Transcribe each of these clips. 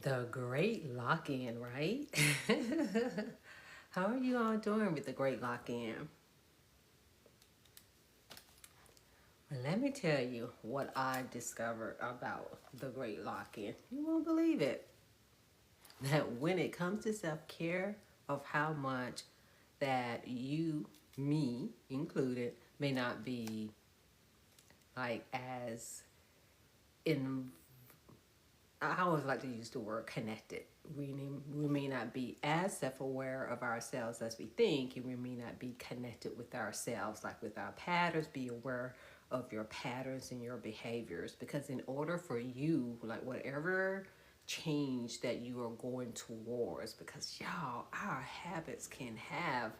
The great lock-in, right? How are you all doing with the great lock-in? Well, let me tell you what I discovered about the great lock-in. You won't believe it. That when it comes to self-care, of how much that you, me included, may not be like as in I always like to use the word connected. We may not be as self-aware of ourselves as we think, and we may not be connected with ourselves, like with our patterns. Be aware of your patterns and your behaviors, because in order for you, like whatever change that you are going towards, because y'all, our habits can have,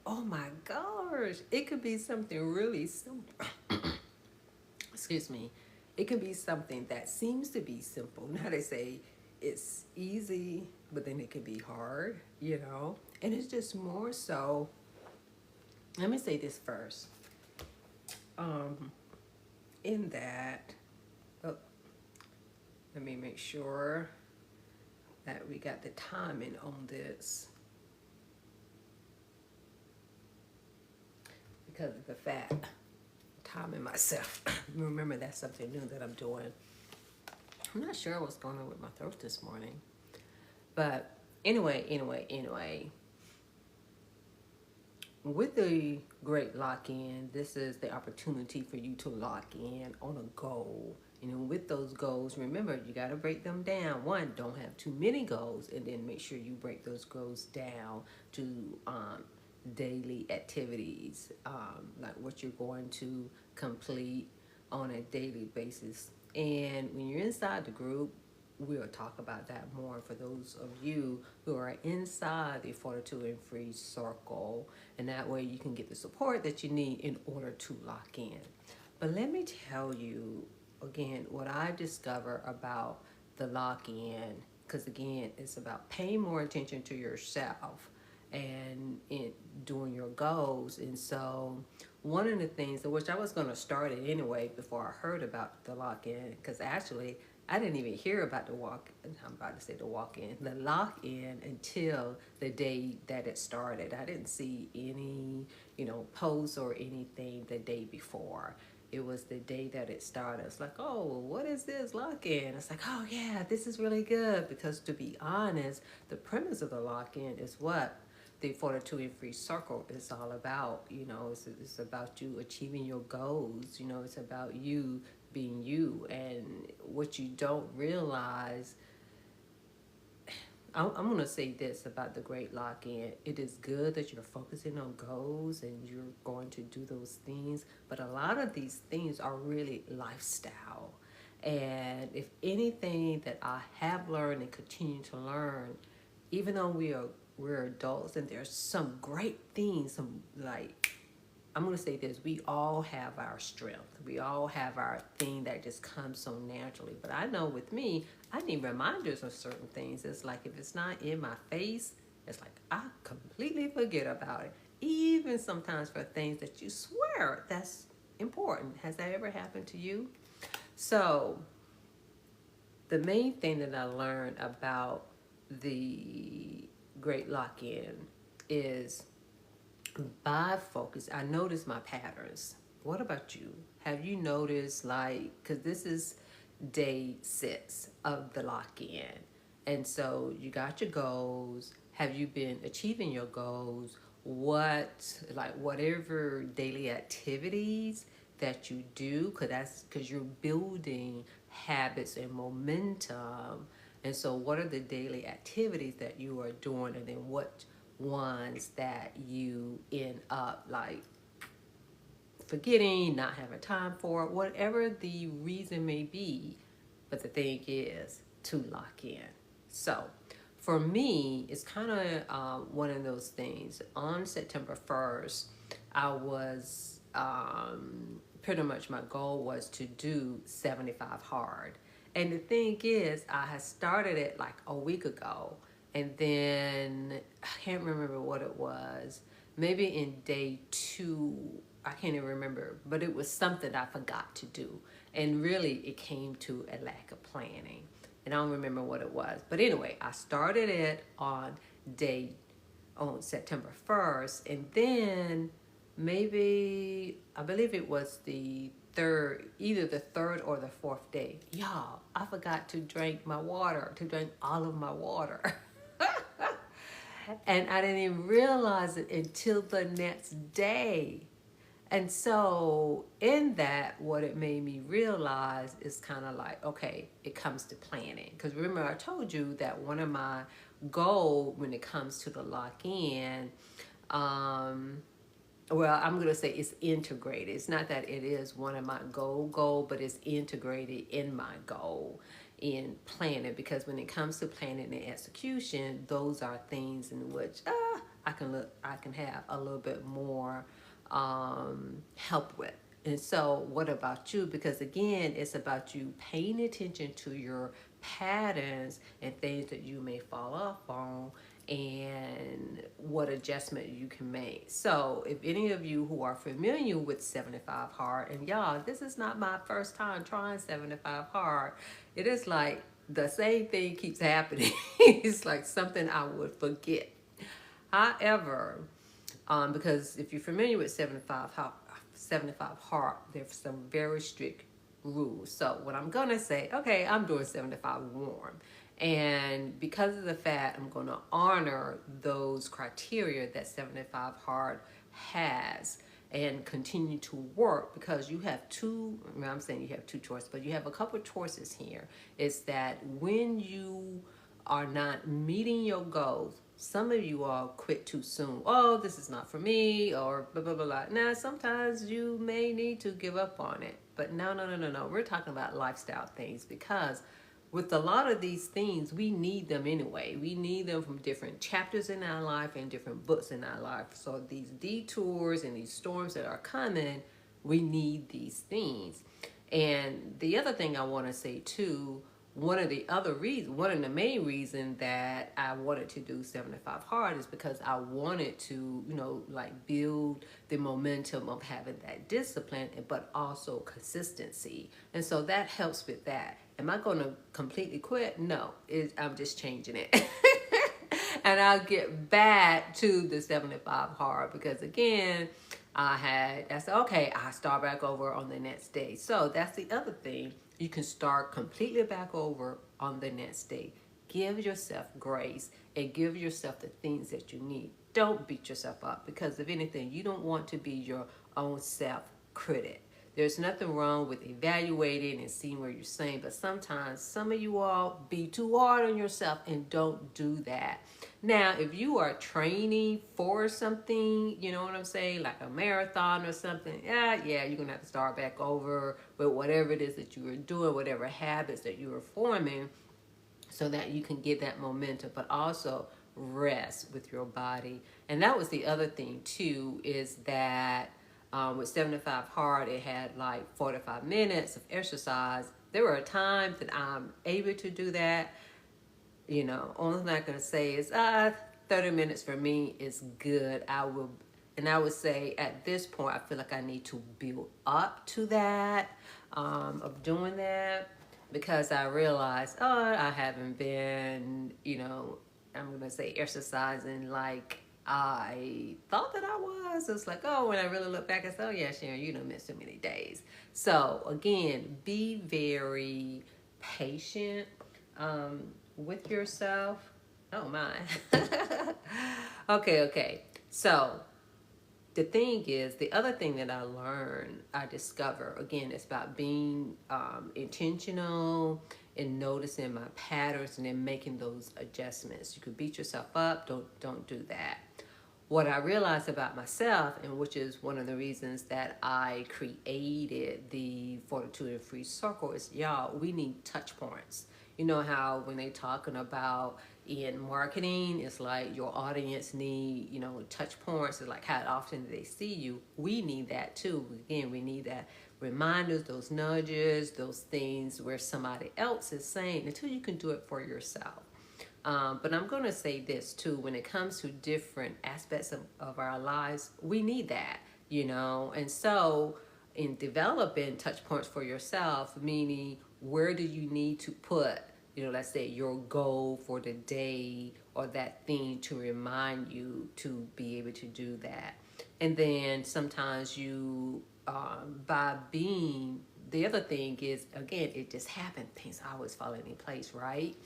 oh my gosh, it could be something really simple. Excuse me, it can be something that seems to be simple. Now they say it's easy, but then it can be hard, And it's just more so. Let me say this first. Um, in that, oh, let me make sure that we got the timing on this because of the fact timing myself. Remember, that's something new that I'm doing. I'm not sure what's going on with my throat this morning. But anyway, with the great lock-in, this is the opportunity for you to lock in on a goal. With those goals, remember, you got to break them down. One, don't have too many goals, and then make sure you break those goals down to daily activities, like what you're going to complete on a daily basis. And when you're inside the group, we'll talk about that more for those of you who are inside the Fortitude and Free circle, and that way you can get the support that you need in order to lock in. But let me tell you again what I discover about the lock in, because again, it's about paying more attention to yourself and in doing your goals. And so one of the things, which I was going to start it anyway before I heard about the lock-in, because actually I didn't even hear about the walk-in, the lock-in until the day that it started. I didn't see any, posts or anything the day before. It was the day that it started. It's like, oh, well, what is this lock-in? It's like, oh yeah, this is really good, because to be honest, the premise of the lock-in is what the Fortitude and Free circle is all about. It's about you achieving your goals. It's about you being you. And what you don't realize, I'm going to say this about the great lock-in. It is good that you're focusing on goals and you're going to do those things, but a lot of these things are really lifestyle. And if anything that I have learned and continue to learn, even though we're adults, and there's some great things, some, like, I'm going to say this, we all have our strength. We all have our thing that just comes so naturally. But I know with me, I need reminders of certain things. It's like if it's not in my face, it's like I completely forget about it. Even sometimes for things that you swear that's important. Has that ever happened to you? So the main thing that I learned about the great lock-in is by focus. I notice my patterns. What about you? Have you noticed, like, because this is day 6 of the lock-in, and so you got your goals. Have you been achieving your goals? Whatever daily activities that you do, because you're building habits and momentum. And so what are the daily activities that you are doing, and then what ones that you end up like forgetting, not having time for, whatever the reason may be. But the thing is to lock in. So for me, it's kind of one of those things. On September 1st, I was pretty much, my goal was to do 75 hard. And the thing is, I had started it like a week ago, and then I can't remember what it was. Maybe in day 2, I can't even remember, but it was something I forgot to do. And really, it came to a lack of planning. and I don't remember what it was. But anyway, I started it on September 1st, and then maybe I believe it was the third, either the third or the fourth day. Y'all, I forgot to drink all of my water. And I didn't even realize it until the next day. And so, in that, what it made me realize is kind of like, okay, it comes to planning. Because remember, I told you that one of my goals when it comes to the lock in, well, I'm going to say it's integrated. It's not that it is one of my goal, but it's integrated in my goal in planning, because when it comes to planning and execution, those are things in which I can have a little bit more help with. And so what about you? Because again, it's about you paying attention to your patterns and things that you may fall off on, and what adjustment you can make. So if any of you who are familiar with 75 hard, and y'all, this is not my first time trying 75 hard. It is like the same thing keeps happening. It's like something I would forget. However, because if you're familiar with 75 hard, there's some very strict rules. So what I'm going to say, okay, I'm doing 75 warm. And because of the fact I'm going to honor those criteria that 75 hard has and continue to work, because you have I'm saying you have two choices, but you have a couple of choices here. It's that when you are not meeting your goals, some of you all quit too soon. Oh, this is not for me, or blah, blah, blah, blah. Now, sometimes you may need to give up on it. But no. We're talking about lifestyle things, because with a lot of these things, we need them anyway. We need them from different chapters in our life and different books in our life. So these detours and these storms that are coming, we need these things. And the other thing I want to say too, one of the main reasons that I wanted to do 75 hard is because I wanted to, like build the momentum of having that discipline, but also consistency. And so that helps with that. Am I going to completely quit? No, I'm just changing it. And I'll get back to the 75 hard, because again, I said, okay, I start back over on the next day. So that's the other thing. You can start completely back over on the next day. Give yourself grace and give yourself the things that you need. Don't beat yourself up, because if anything, you don't want to be your own self-critic. There's nothing wrong with evaluating and seeing where you're saying, but sometimes some of you all be too hard on yourself, and don't do that. Now, if you are training for something, you know what I'm saying, like a marathon or something, yeah, you're going to have to start back over with whatever it is that you are doing, whatever habits that you are forming, so that you can get that momentum, but also rest with your body. And that was the other thing too, is that with 75 hard, it had like 45 minutes of exercise. There were times that I'm able to do that. Only thing I'm going to say is 30 minutes for me is good. I would say at this point, I feel like I need to build up to that, of doing that, because I realized, I haven't been, I'm going to say exercising like I thought that I was. It's like, when I really look back, I said, yeah, Sharon, you done missed so many days. So again, be very patient with yourself. Oh my. Okay. So the other thing that I discover, again, it's about being intentional and noticing my patterns and then making those adjustments. You could beat yourself up. Don't do that. What I realized about myself, and which is one of the reasons that I created the Fortitude and Free Circle, is we need touch points. You know how when they talking about in marketing, it's like your audience need, touch points. It's like how often do they see you? We need that too. Again, we need that reminders, those nudges, those things where somebody else is saying, until you can do it for yourself. But I'm going to say this too, when it comes to different aspects of our lives, we need that, and so in developing touch points for yourself, meaning where do you need to put let's say your goal for the day or that thing to remind you to be able to do that. And then sometimes you, by being, the other thing is, again, it just happened. Things always fall in place, right?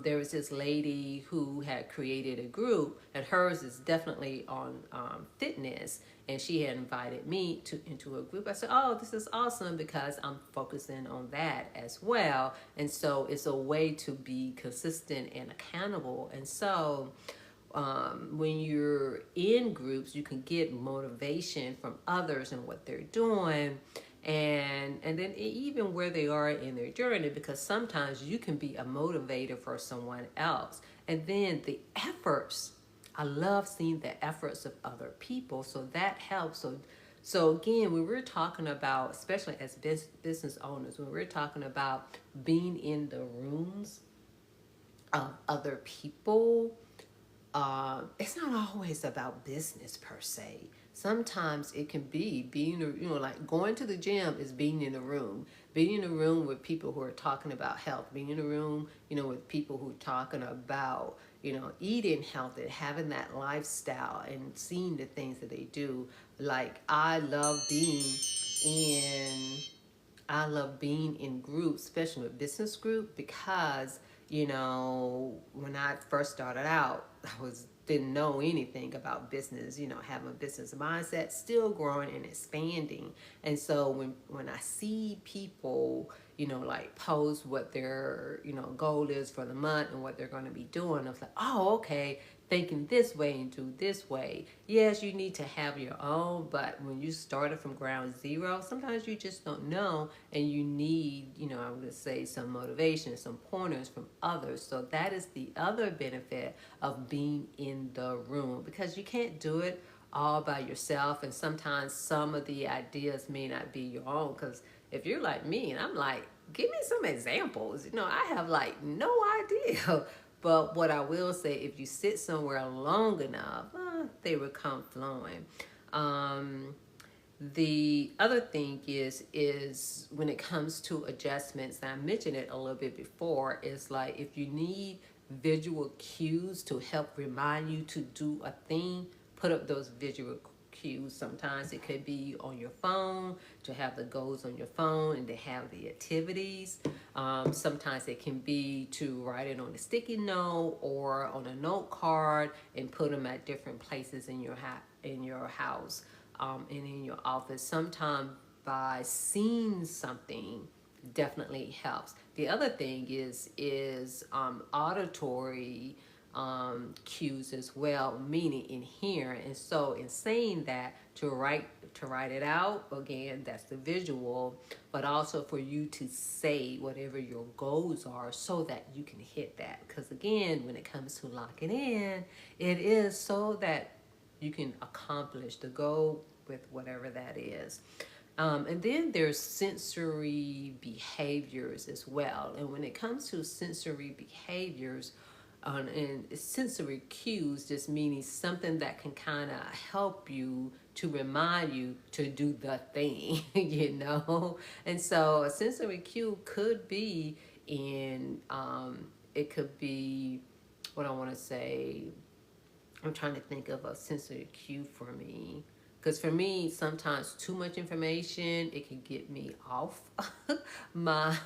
There was this lady who had created a group, and hers is definitely on fitness, and she had invited me into a group. I said, "Oh, this is awesome because I'm focusing on that as well." And so it's a way to be consistent and accountable. And so when you're in groups, you can get motivation from others and what they're doing, and then even where they are in their journey, because sometimes you can be a motivator for someone else. And then the efforts, I love seeing the efforts of other people, so that helps. So again, when we're talking about, especially as business owners, when we're talking about being in the rooms of other people, it's not always about business per se. Sometimes it can be being, like going to the gym is being in a room. Being in a room with people who are talking about health. Being in a room, with people who are talking about, eating healthy, having that lifestyle and seeing the things that they do. Like in I love being in groups, especially with business group, because when I first started out, didn't know anything about business. Having a business mindset, still growing and expanding. And so when I see people, like post what their goal is for the month and what they're going to be doing, I was like, oh, okay, thinking this way and do this way. Yes, you need to have your own, but when you started from ground zero, sometimes you just don't know, and you need, I would say, some motivation, some pointers from others. So that is the other benefit of being in the room, because you can't do it all by yourself, and sometimes some of the ideas may not be your own. Because if you're like me and I'm like, give me some examples, I have like no idea. But what I will say, if you sit somewhere long enough, they will come flowing. The other thing is when it comes to adjustments, and I mentioned it a little bit before, is like if you need visual cues to help remind you to do a thing, put up those visual cues. Sometimes it could be on your phone, to have the goals on your phone and to have the activities. Sometimes it can be to write it on a sticky note or on a note card and put them at different places in your house, and in your office. Sometimes by seeing something definitely helps. The other thing is auditory cues as well, meaning in hearing. And so in saying that, to write it out, again, that's the visual, but also for you to say whatever your goals are so that you can hit that. Because again, when it comes to locking in, it is so that you can accomplish the goal with whatever that is. And then there's sensory behaviors as well. And when it comes to sensory behaviors, and sensory cues, just meaning something that can kind of help you to remind you to do the thing, And so a sensory cue could be it could be, what I want to say, I'm trying to think of a sensory cue for me. Because for me, sometimes too much information, it can get me off my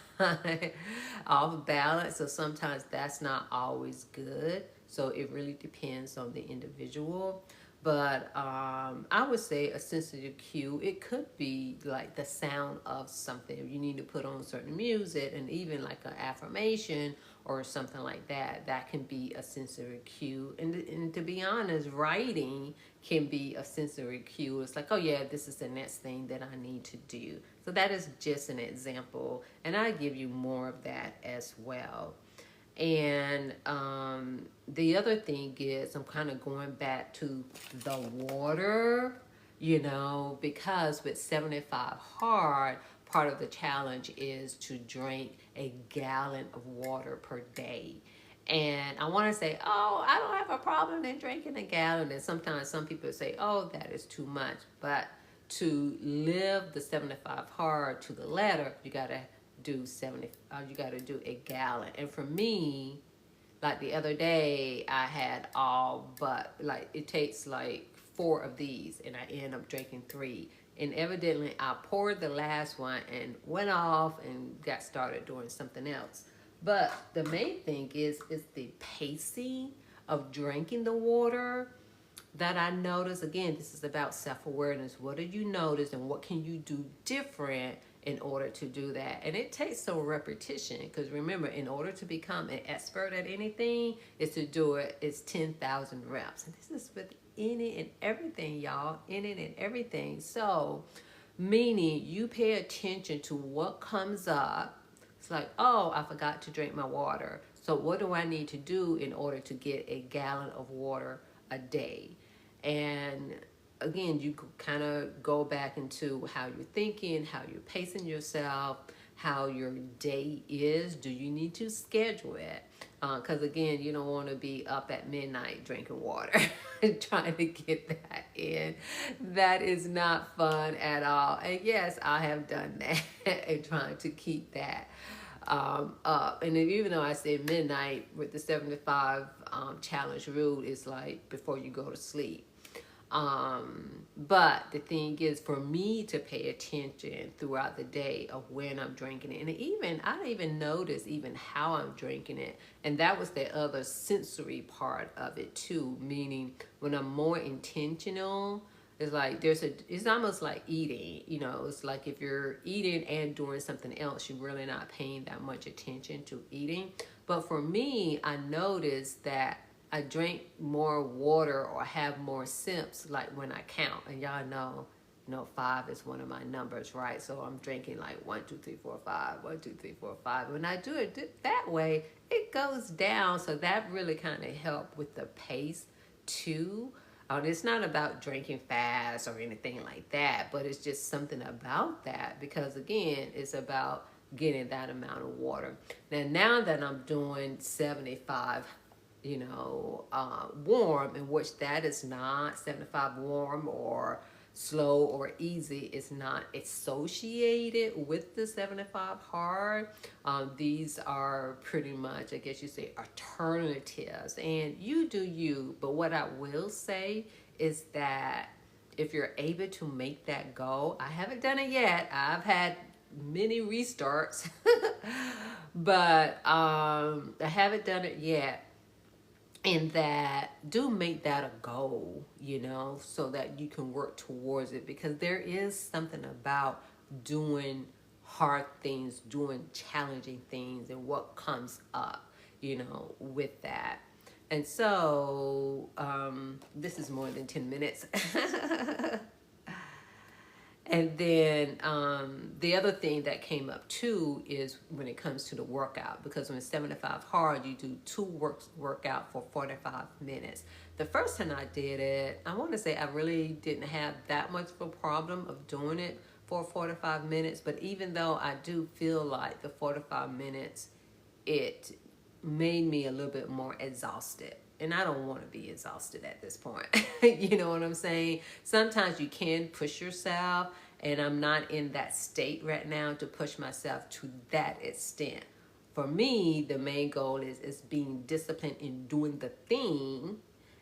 off balance. So sometimes that's not always good. So it really depends on the individual. But I would say a sensitive cue, it could be like the sound of something. If you need to put on certain music, and even like an affirmation or something like that, that can be a sensory cue. And to be honest, writing can be a sensory cue. It's like, oh yeah, this is the next thing that I need to do. So that is just an example, and I give you more of that as well. And the other thing is, I'm kind of going back to the water, because with 75 hard, part of the challenge is to drink a gallon of water per day. And I want to say, oh, I don't have a problem in drinking a gallon. And sometimes some people say, oh, that is too much. But to live the 75 hard to the letter, you got to do 70. You got to do a gallon. And for me, like the other day, I had all but like it takes like 4 of these, and I end up drinking 3. And evidently, I poured the last one and went off and got started doing something else. But the main thing is the pacing of drinking the water that I notice. Again, this is about self-awareness. What do you notice and what can you do different in order to do that? And it takes some repetition, because remember, in order to become an expert at anything, is to do it. It's 10,000 reps. And this is with any and everything, y'all. In it and everything. So, meaning you pay attention to what comes up. It's like, oh, I forgot to drink my water. So what do I need to do in order to get a gallon of water a day? And again, you kind of go back into how you're thinking, how you're pacing yourself, how your day is. Do you need to schedule it? Because again, you don't want to be up at midnight drinking water and trying to get that in. That is not fun at all. And yes, I have done that and trying to keep that up. And then even though I said midnight with the 75 challenge rule, is like before you go to sleep. But the thing is, for me to pay attention throughout the day of when I'm drinking it, and even I don't even notice even how I'm drinking it. And that was the other sensory part of it too, meaning when I'm more intentional, it's like it's almost like eating, it's like if you're eating and doing something else, you're really not paying that much attention to eating. But for me, I noticed that I drink more water or have more sips like when I count. And y'all know, 5 is one of my numbers, right? So I'm drinking like 1, 2, 3, 4, 5, 1, 2, 3, 4, 5. When I do it that way, it goes down. So that really kind of helped with the pace too. It's not about drinking fast or anything like that, but it's just something about that, because again, it's about getting that amount of water. Now that I'm doing 75, warm, in which that is not 75 warm or slow or easy, is not associated with the 75 hard. These are pretty much, I guess you say, alternatives, and you do you. But what I will say is that if you're able to make that goal, I haven't done it yet. I've had many restarts, but I haven't done it yet. And that do make that a goal, so that you can work towards it, because there is something about doing hard things, doing challenging things, and what comes up, with that. And so this is more than 10 minutes. And then the other thing that came up too is when it comes to the workout, because when 75 hard, you do 2 workout for 45 minutes. The first time I did it, I want to say I really didn't have that much of a problem of doing it for 45 minutes. But even though I do feel like the 45 minutes, it made me a little bit more exhausted. And I don't want to be exhausted at this point. You know what I'm saying? Sometimes you can push yourself, and I'm not in that state right now to push myself to that extent. For me, the main goal is being disciplined in doing the thing,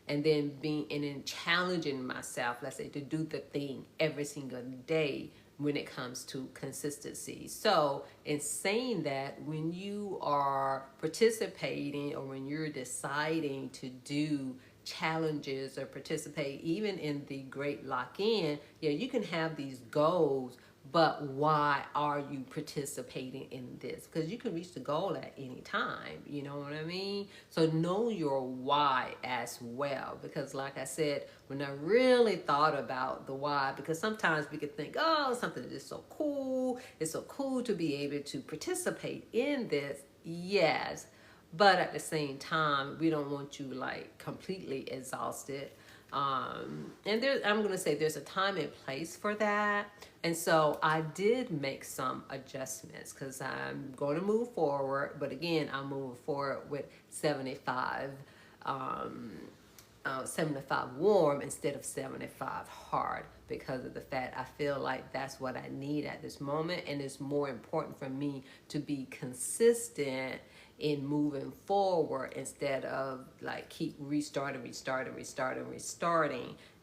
and then in challenging myself, let's say, to do the thing every single day when it comes to consistency. So in saying that, when you are participating or when you're deciding to do challenges or participate even in the Great Lock-In, you can have these goals, but why are you participating in this? Because you can reach the goal at any time, you know what I mean? So know your why as well, because like I said, when I really thought about the why, because sometimes we could think, oh, something is so cool, it's so cool to be able to participate in this. Yes, but at the same time, we don't want you like completely exhausted. And I'm going to say there's a time and place for that. And so I did make some adjustments, because I'm going to move forward. But again, I'm moving forward with 75 75 warm instead of 75 hard, because of the fact I feel like that's what I need at this moment, and it's more important for me to be consistent in moving forward instead of like keep restarting.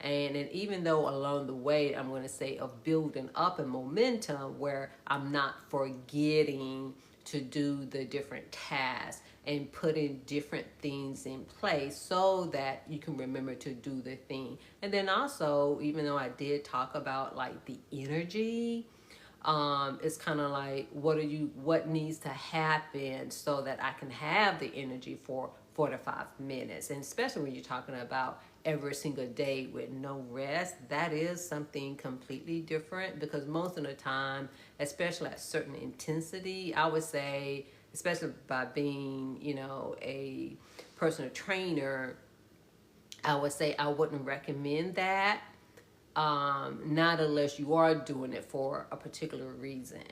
And even though along the way, I'm going to say, of building up a momentum where I'm not forgetting to do the different tasks and putting different things in place so that you can remember to do the thing. And then also, even though I did talk about like the energy, it's kind of like, what needs to happen so that I can have the energy for 4 to 5 minutes. And especially when you're talking about every single day with no rest, that is something completely different, because most of the time, especially at certain intensity, I would say, especially by being, a personal trainer, I would say I wouldn't recommend that, not unless you are doing it for a particular reason,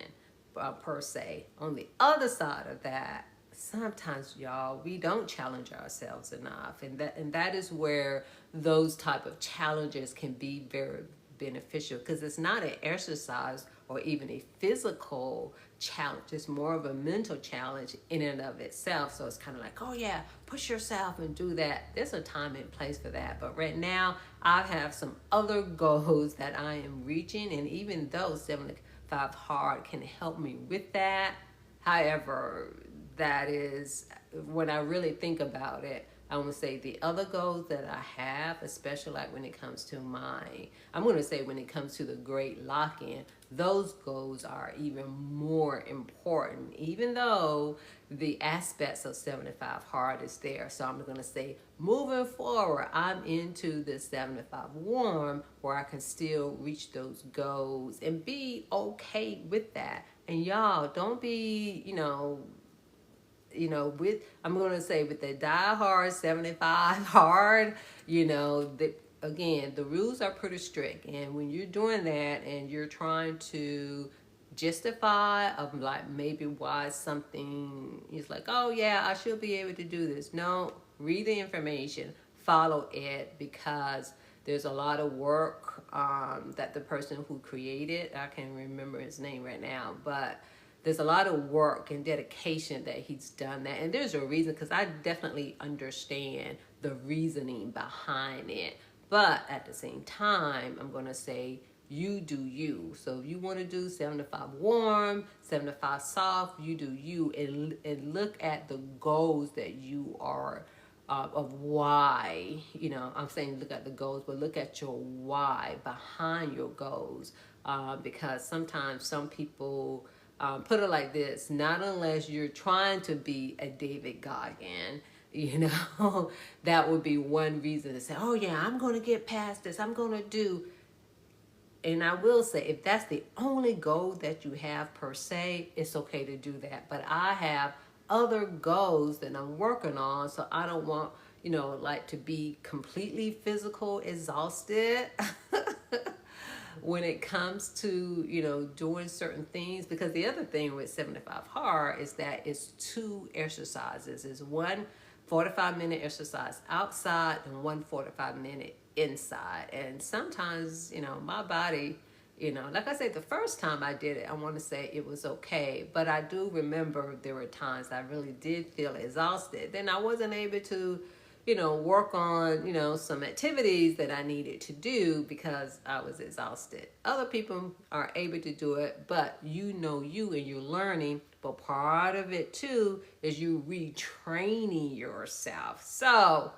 per se. On the other side of that, sometimes, y'all, we don't challenge ourselves enough, and that is where those type of challenges can be very beneficial, because it's not an exercise or even a physical challenge. It's more of a mental challenge in and of itself. So it's kind of like, oh yeah, push yourself and do that. There's a time and place for that. But right now, I have some other goals that I am reaching, and even though 75 hard can help me with that, however, that is, when I really think about it, I want to say the other goals that I have, especially like when it comes to I'm going to say when it comes to the great lock-in, those goals are even more important, even though the aspects of 75 hard is there. So I'm going to say, moving forward, I'm into the 75 warm, where I can still reach those goals and be okay with that. And y'all, don't be, with, I'm going to say, with the die hard 75 hard, again, the rules are pretty strict. And when you're doing that and you're trying to justify of like maybe why something is like, oh yeah, I should be able to do this. No, read the information, follow it, because there's a lot of work that the person who created, I can't remember his name right now, but there's a lot of work and dedication that he's done that. And there's a reason, because I definitely understand the reasoning behind it. But at the same time, I'm going to say, you do you. So if you want to do 75 warm, 75 soft, you do you. And look at the goals that you are, of why, I'm saying look at the goals, but look at your why behind your goals. Because sometimes some people, put it like this, not unless you're trying to be a David Goggin, that would be one reason to say, oh yeah, I'm going to get past this, I'm going to do. And I will say, if that's the only goal that you have per se, it's okay to do that. But I have other goals that I'm working on, so I don't want, like to be completely physical exhausted when it comes to, doing certain things. Because the other thing with 75 hard is that it's 2 exercises. It's one 45-minute exercise outside and one 45-minute inside. And sometimes, my body, like I said, the first time I did it, I want to say it was okay. But I do remember there were times I really did feel exhausted. Then I wasn't able to, work on, some activities that I needed to do because I was exhausted. Other people are able to do it, but you and you're learning. But part of it too is you retraining yourself. So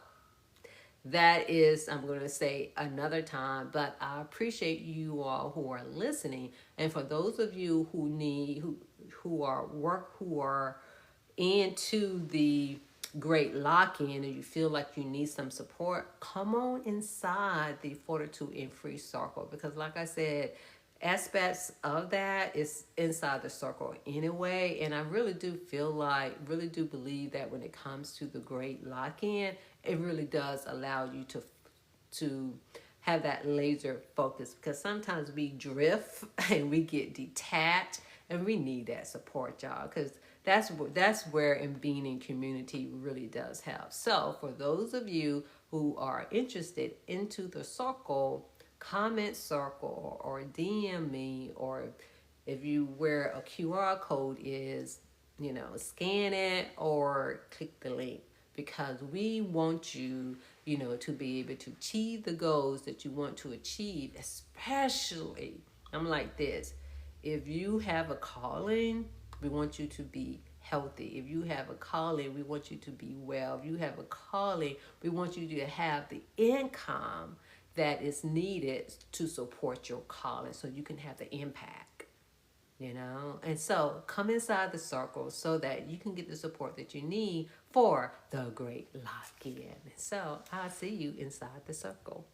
that is, I'm going to say another time, but I appreciate you all who are listening. And for those of you who are into the great lock-in and you feel like you need some support, come on inside the Fortitude and Free Circle, because like I said, aspects of that is inside the circle anyway. And I really do believe that when it comes to the great lock-in, it really does allow you to have that laser focus, because sometimes we drift and we get detached, and we need that support, y'all, because that's where in being in community really does help. So for those of you who are interested into the circle, comment circle or DM me, or if you where a QR code is, scan it or click the link, because we want you, to be able to achieve the goals that you want to achieve, especially, I'm like this, if you have a calling, we want you to be healthy. If you have a calling, we want you to be well. If you have a calling, we want you to have the income that is needed to support your calling so you can have the impact, And so come inside the circle so that you can get the support that you need for the great lock in. So I'll see you inside the circle.